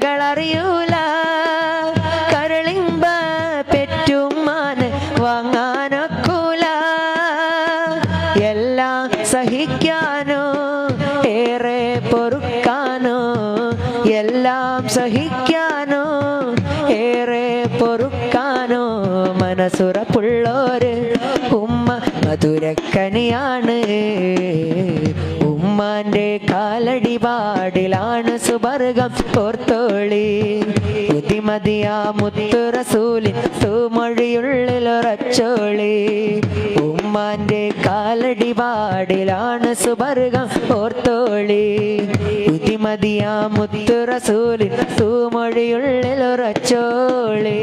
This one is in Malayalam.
കഥകളറിയൂല കരളിമ്പ പെറ്റുമ്മാന് വാങ്ങാനൊക്കൂല എല്ലാം സഹിക്കാനോ ഏറെ പൊറുക്കാനോ എല്ലാം സഹിക്കാനോ ഏറെ പൊറുക്കാനോ മനസ്സുറപ്പുള്ളോര് ഉമ്മ മധുരക്കനിയാണ് ഉമ്മാന്റെ കാലടിപാടിലാണ് സുബർഗം ഓർത്തോളി ബുദ്ധിമതിയാ മുത്തു റസൂലിൻ തൂമൊഴിയുള്ളിലൊറച്ചോളി ഉമ്മാന്റെ കാലടിപാടിലാണ് സുബർഗം ഓർത്തോളി ബുദ്ധിമതിയാ മുത്തു റസൂലിൻ തൂമൊഴിയുള്ളിലൊറച്ചോളി